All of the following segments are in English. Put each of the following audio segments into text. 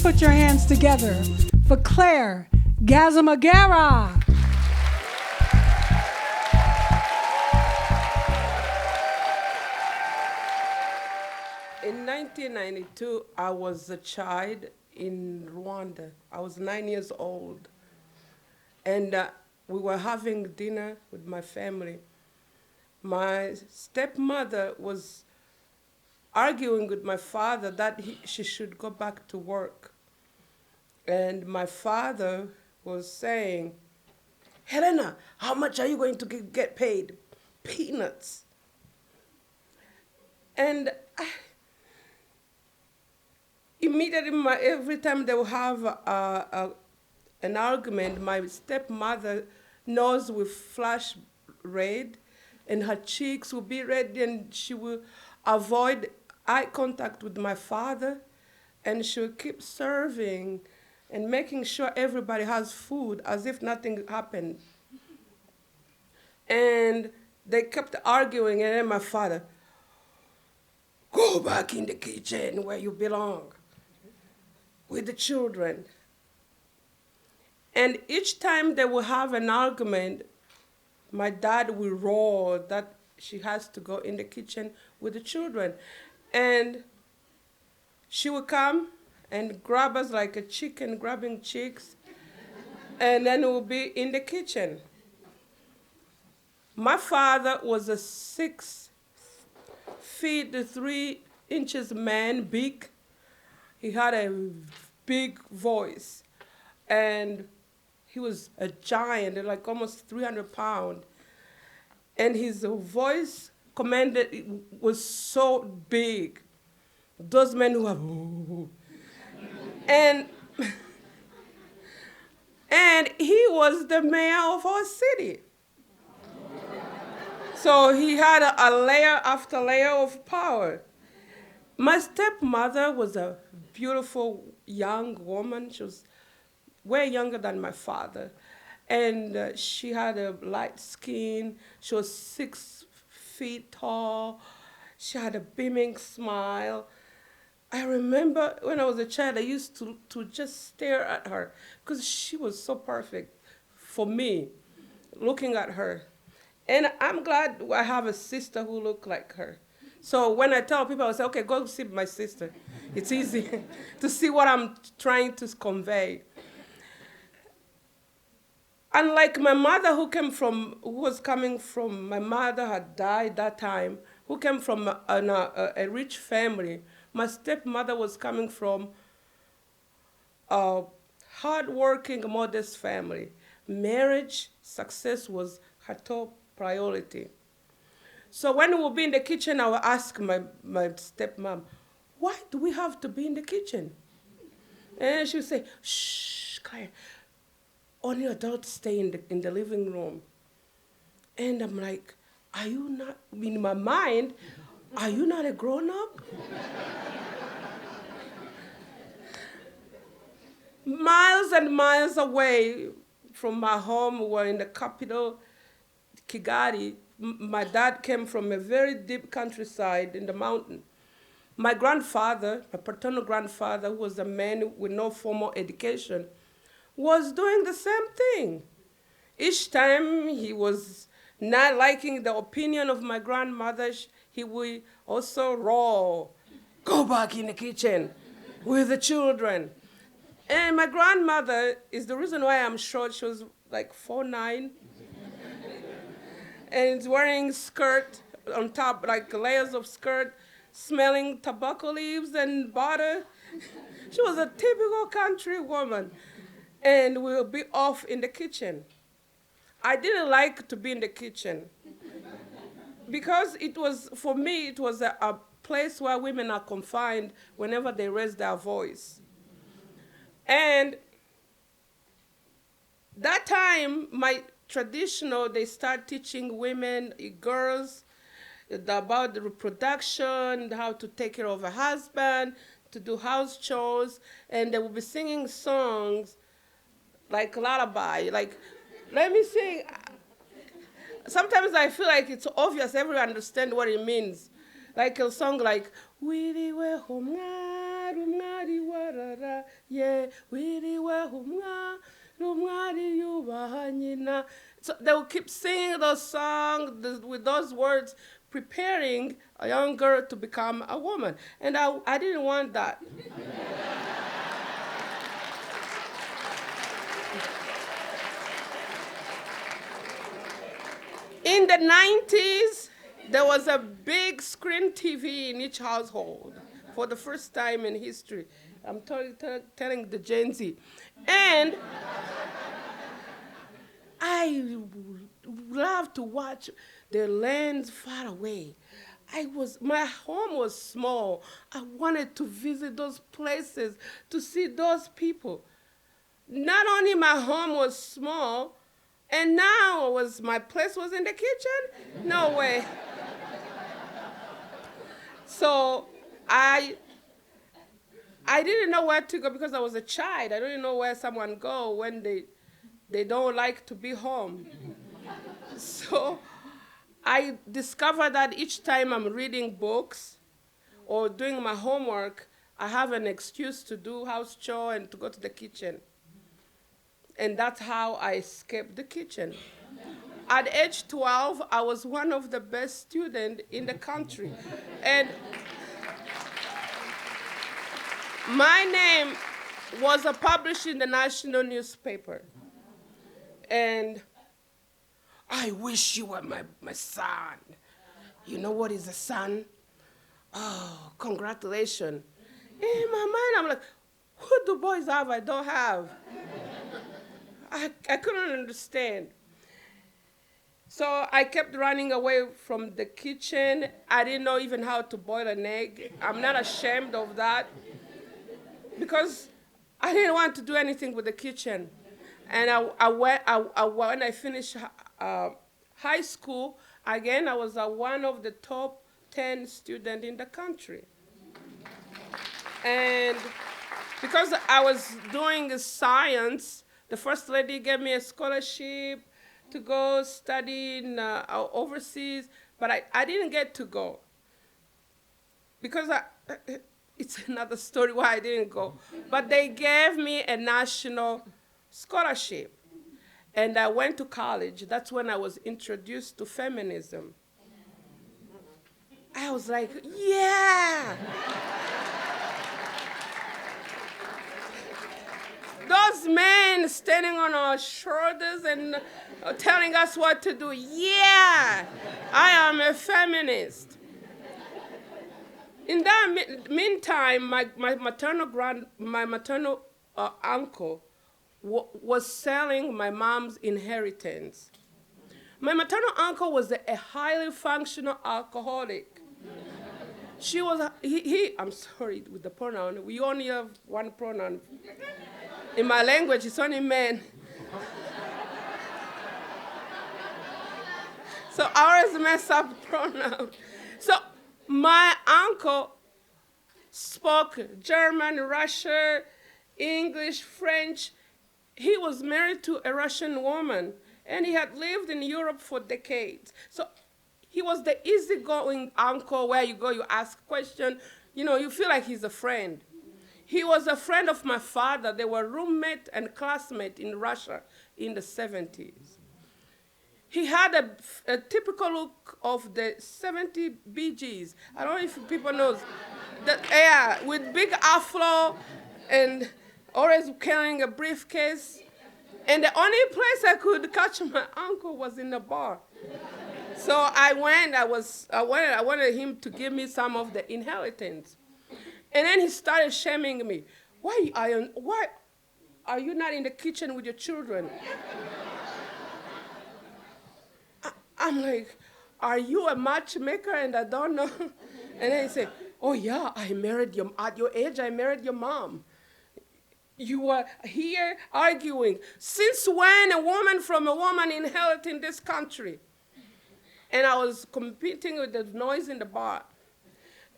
put your hands together for Claire Gasamagera. In 1992, I was a child in Rwanda. I was 9 years old. And we were having dinner with my family. My stepmother was arguing with my father that she should go back to work. And my father was saying, Helena, how much are you going to get paid? Peanuts. And immediately, every time they will have an argument, my stepmother nose will flash red, and her cheeks will be red, and she will avoid eye contact with my father, and she will keep serving and making sure everybody has food as if nothing happened. And they kept arguing, and then my father, go back in the kitchen where you belong with the children. And each time they will have an argument, my dad will roar that she has to go in the kitchen with the children. And she will come and grab us like a chicken grabbing chicks, and then we'll be in the kitchen. My father was a 6 feet 3 inches man, big. He had a big voice, and he was a giant, like almost 300 pounds. And his voice commanded was so big. Those men who have, ooh. And he was the mayor of our city. So he had a layer after layer of power. My stepmother was a beautiful young woman. She was way younger than my father. And she had a light skin. She was 6 feet tall. She had a beaming smile. I remember when I was a child, I used to just stare at her because she was so perfect for me, looking at her. And I'm glad I have a sister who looked like her. So when I tell people, I say, okay, go see my sister. It's easy to see what I'm trying to convey. Unlike my mother, my mother had died that time, who came from a rich family. My stepmother was coming from a hardworking, modest family. Marriage, success was her top priority. So when we would be in the kitchen, I would ask my stepmom, why do we have to be in the kitchen? And she would say, shh, Claire, only adults stay in the living room. And I'm like, are you not, in my mind, are you not a grown-up? Miles and miles away from my home, we were in the capital, Kigali. My dad came from a very deep countryside in the mountain. My grandfather, my paternal grandfather, who was a man with no formal education, was doing the same thing. Each time he was not liking the opinion of my grandmother, he would also roar, go back in the kitchen with the children. And my grandmother is the reason why I'm short. She was like 4'9", and wearing skirt on top, like layers of skirt, smelling tobacco leaves and butter. She was a typical country woman. And we'll be off in the kitchen. I didn't like to be in the kitchen because for me, it was a place where women are confined whenever they raise their voice. And that time, they start teaching women, girls, about the reproduction, how to take care of a husband, to do house chores, and they will be singing songs like lullaby, like, let me sing. Sometimes I feel like it's obvious everyone understands what it means. Like a song like, Willy we home rumwari warara ye wiriwe rumwari yubaha nyina. So they will keep singing those songs with those words, preparing a young girl to become a woman. And I didn't want that. In the 90s, there was a big screen TV in each household for the first time in history. I'm telling the Gen Z. And I love to watch the lands far away. My home was small. I wanted to visit those places, to see those people. Not only my home was small, and now my place was in the kitchen? No way. So I didn't know where to go because I was a child. I didn't know where someone go when they don't like to be home. So I discovered that each time I'm reading books or doing my homework, I have an excuse to do house chore and to go to the kitchen. And that's how I escaped the kitchen. At age 12, I was one of the best students in the country. And my name was published in the national newspaper. And I wish you were my son. You know what is a son? Oh, congratulations. In my mind, I'm like, what do boys have I don't have? I couldn't understand. So I kept running away from the kitchen. I didn't know even how to boil an egg. I'm not ashamed of that because I didn't want to do anything with the kitchen. And when I finished high school, again, I was one of the top 10 students in the country. And because I was doing science, the First Lady gave me a scholarship to go study overseas, but I didn't get to go. Because it's another story why I didn't go. But they gave me a national scholarship. And I went to college. That's when I was introduced to feminism. I was like, yeah! Those men standing on our shoulders and telling us what to do. Yeah, I am a feminist. In that meantime, my maternal uncle was selling my mom's inheritance. My maternal uncle was a highly functional alcoholic. She was, I'm sorry with the pronoun, we only have one pronoun. In my language, it's only men. So I always mess up pronoun. So my uncle spoke German, Russian, English, French. He was married to a Russian woman, and he had lived in Europe for decades. So he was the easygoing uncle where you go, you ask questions. You know, you feel like he's a friend. He was a friend of my father. They were roommate and classmate in Russia in the 70s. He had a typical look of the 70 Bee Gees. I don't know if people know. Yeah, with big afro and always carrying a briefcase. And the only place I could catch my uncle was in the bar. So I wanted him to give me some of the inheritance. And then he started shaming me. Why are you not in the kitchen with your children? I'm like, are you a matchmaker and I don't know? And then he said, oh yeah, at your age, I married your mom. You were here arguing. Since when a woman from a woman inheriting this country? And I was competing with the noise in the bar.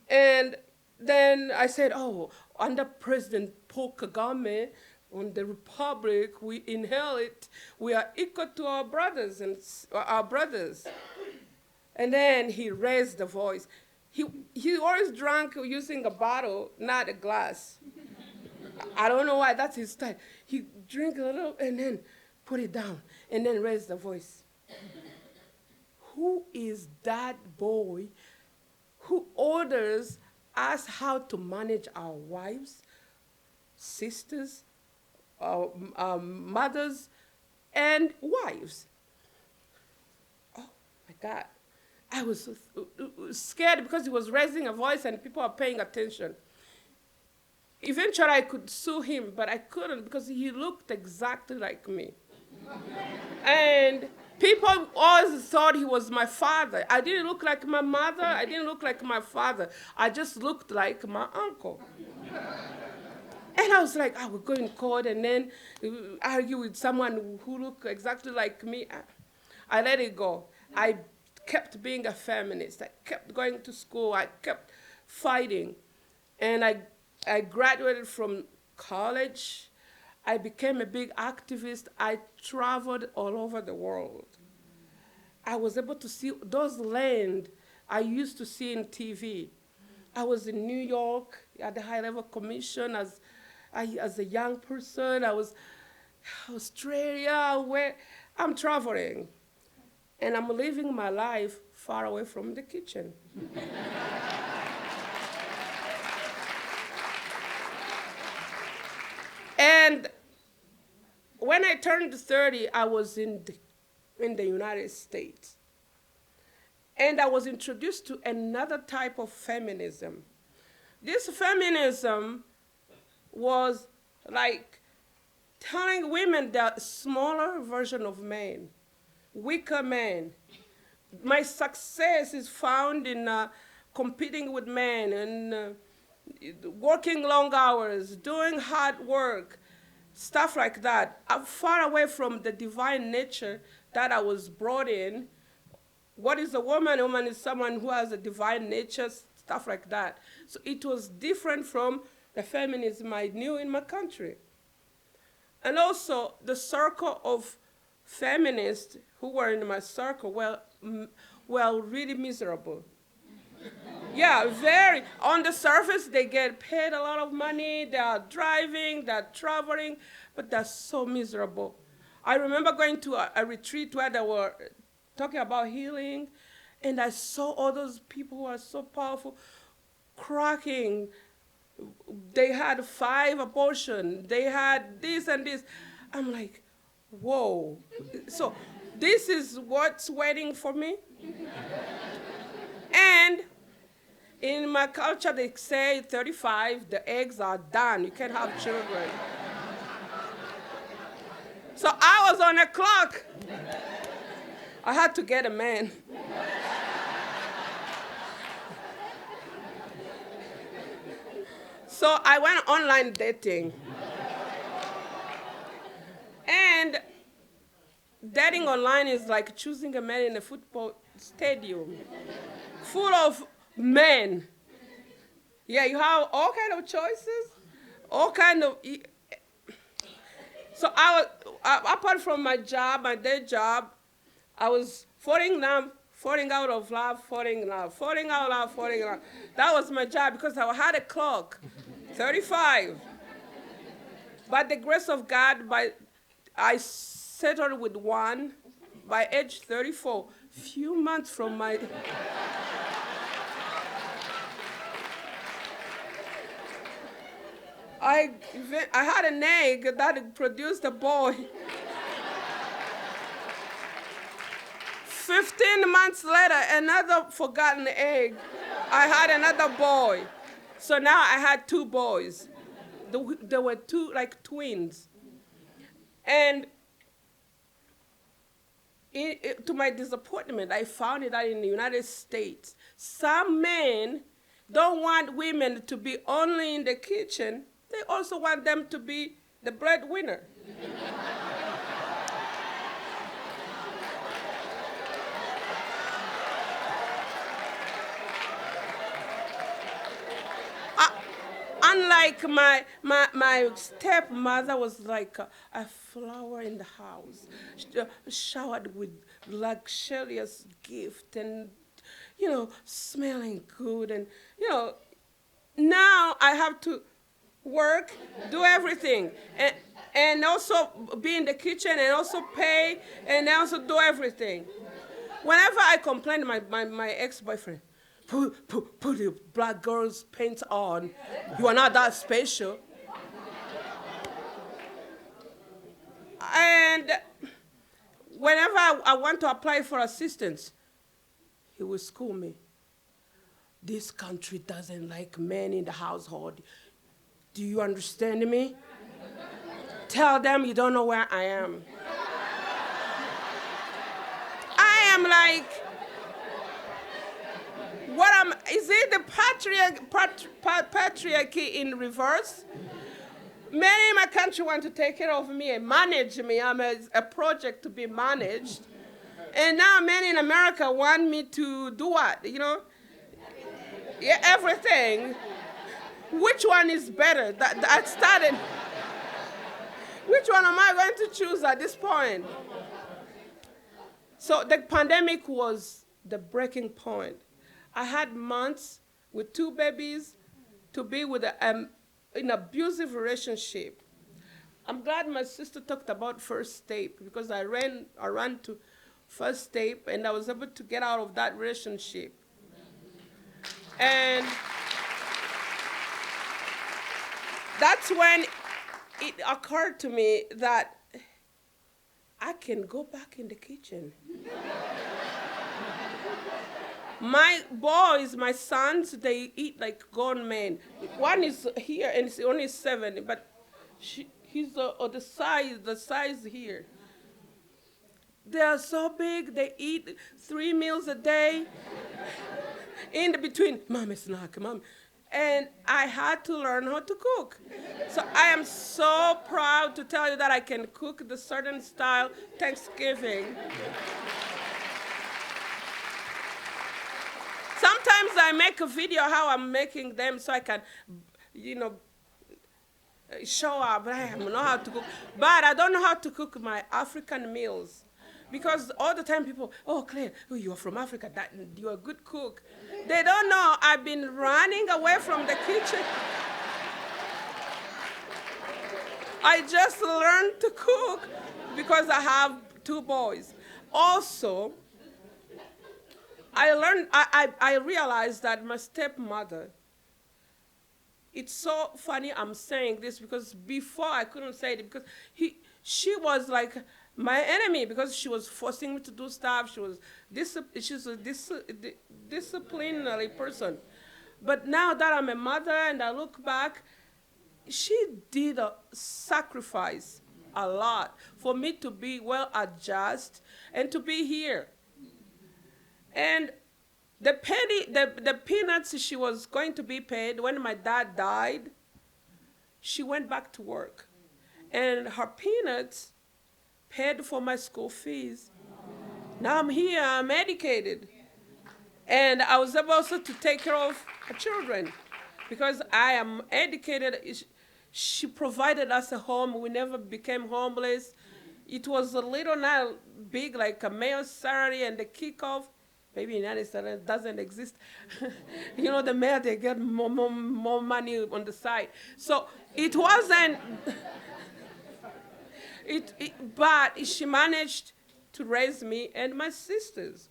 And then I said, oh, under President Paul Kagame, on the Republic, we inherit, we are equal to our brothers. And then he raised the voice. He, he always drank using a bottle, not a glass. I don't know why, that's his style. He drink a little and then put it down and then raise the voice. Who is that boy who orders us how to manage our wives, sisters, mothers, and wives? Oh my God. I was scared because he was raising a voice and people are paying attention. Eventually, I could sue him, but I couldn't because he looked exactly like me. And people always thought he was my father. I didn't look like my mother. I didn't look like my father. I just looked like my uncle. And I was like, I would go in court and then argue with someone who looked exactly like me. I let it go. I kept being a feminist. I kept going to school. I kept fighting. And I graduated from college. I became a big activist. I traveled all over the world. I was able to see those land I used to see in TV. I was in New York at the High Level Commission as a young person. I was Australia, where I'm traveling. And I'm living my life far away from the kitchen. And when I turned 30, I was in the United States. And I was introduced to another type of feminism. This feminism was like telling women the smaller version of men, weaker men. My success is found in competing with men and working long hours, doing hard work, stuff like that. I'm far away from the divine nature that I was brought in. What is a woman? A woman is someone who has a divine nature, stuff like that. So it was different from the feminism I knew in my country. And also, the circle of feminists who were in my circle were really miserable. Yeah, very. On the surface, they get paid a lot of money, they are driving, they're traveling, but they're so miserable. I remember going to a retreat where they were talking about healing, and I saw all those people who are so powerful cracking. They had 5 abortions, they had this and this. I'm like, whoa. So this is what's waiting for me? And in my culture, they say 35, the eggs are done. You can't have children. So I was on a clock. I had to get a man. So I went online dating. And dating online is like choosing a man in a football stadium full of men. Yeah, you have all kind of choices, all kind of. So I was, apart from my job, my day job, I was falling out of love, falling in love, falling out of love, falling in love. That was my job because I had a clock, 35. By the grace of God, I settled with one by age 34, few months from my. I had an egg that produced a boy. 15 months later, another forgotten egg. I had another boy. So now I had 2 boys. They were 2 like twins. And to my disappointment, I found that in the United States, some men don't want women to be only in the kitchen. They also want them to be the breadwinner. Unlike my stepmother was like a flower in the house, showered with luxurious gift and smelling good. And, now I have to work, do everything. And also be in the kitchen and also pay and also do everything. Whenever I complain to my ex-boyfriend, put your black girl's paint on. You are not that special. And whenever I want to apply for assistance, he will school me. This country doesn't like men in the household. Do you understand me? Tell them you don't know where I am. I am like, is it the patriarchy in reverse? Men in my country want to take care of me and manage me. I'm a project to be managed. And now men in America want me to do what, Yeah, everything. Which one is better? That started. Which one am I going to choose at this point? So the pandemic was the breaking point. I had months with 2 babies to be with an abusive relationship. I'm glad my sister talked about first step because I ran to first step and I was able to get out of that relationship. And that's when it occurred to me that I can go back in the kitchen. My boys, my sons, they eat like grown men. One is here and he's only 7, but he's the size here. They are so big, they eat 3 meals a day. In between, mommy snack, mom. And I had to learn how to cook. So I am so proud to tell you that I can cook the certain style Thanksgiving. Sometimes I make a video how I'm making them so I can, show up. I know how to cook. But I don't know how to cook my African meals. Because all the time people, oh, Claire, you're from Africa, you're a good cook. They don't know I've been running away from the kitchen. I just learned to cook because I have 2 boys. Also, I realized that my stepmother, it's so funny I'm saying this because before I couldn't say it because she was like my enemy because she was forcing me to do stuff. She's a disciplinary person. But now that I'm a mother and I look back, she did a sacrifice a lot for me to be well adjusted and to be here. And the peanuts she was going to be paid when my dad died, she went back to work. And her peanuts paid for my school fees. Now I'm here, I'm educated. And I was able also to take care of her children because I am educated. She provided us a home. We never became homeless. It was a little, not big, like a mayor's salary and the kickoff. Maybe in the United States doesn't exist. The mayor, they get more money on the side. So it wasn't, but she managed to raise me and my sisters.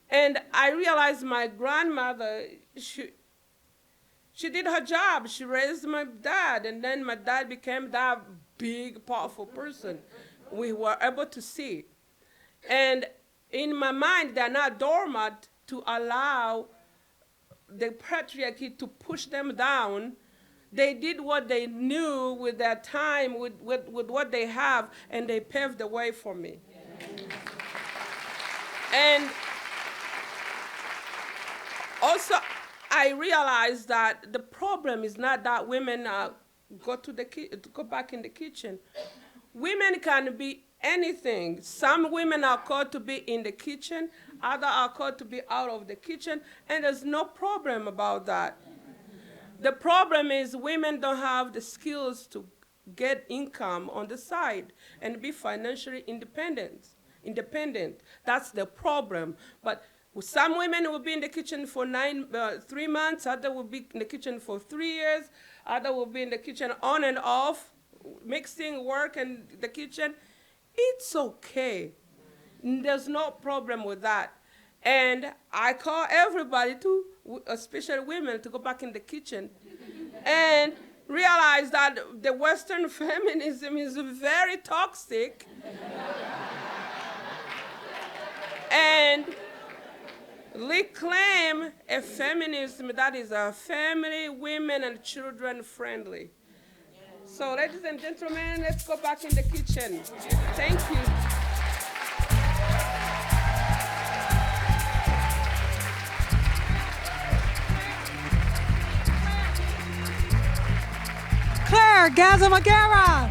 And I realized my grandmother, she did her job. She raised my dad, and then my dad became that big, powerful person. We were able to see. And in my mind, they're not doormat to allow the patriarchy to push them down. They did what they knew with their time, with what they have, and they paved the way for me. And also, I realized that the problem is not that women go back in the kitchen. Women can be anything. Some women are called to be in the kitchen, others are called to be out of the kitchen, and there's no problem about that. The problem is women don't have the skills to get income on the side and be financially independent. That's the problem. But Some women will be in the kitchen for 3 months, others will be in the kitchen for 3 years, others will be in the kitchen on and off, mixing work and the kitchen. It's okay. There's no problem with that. And I call everybody to, especially women, to go back in the kitchen and realize that the Western feminism is very toxic. And reclaim a feminism that is family, women, and children friendly. So, ladies and gentlemen, let's go back in the kitchen. Thank you. Claire Gasamagera.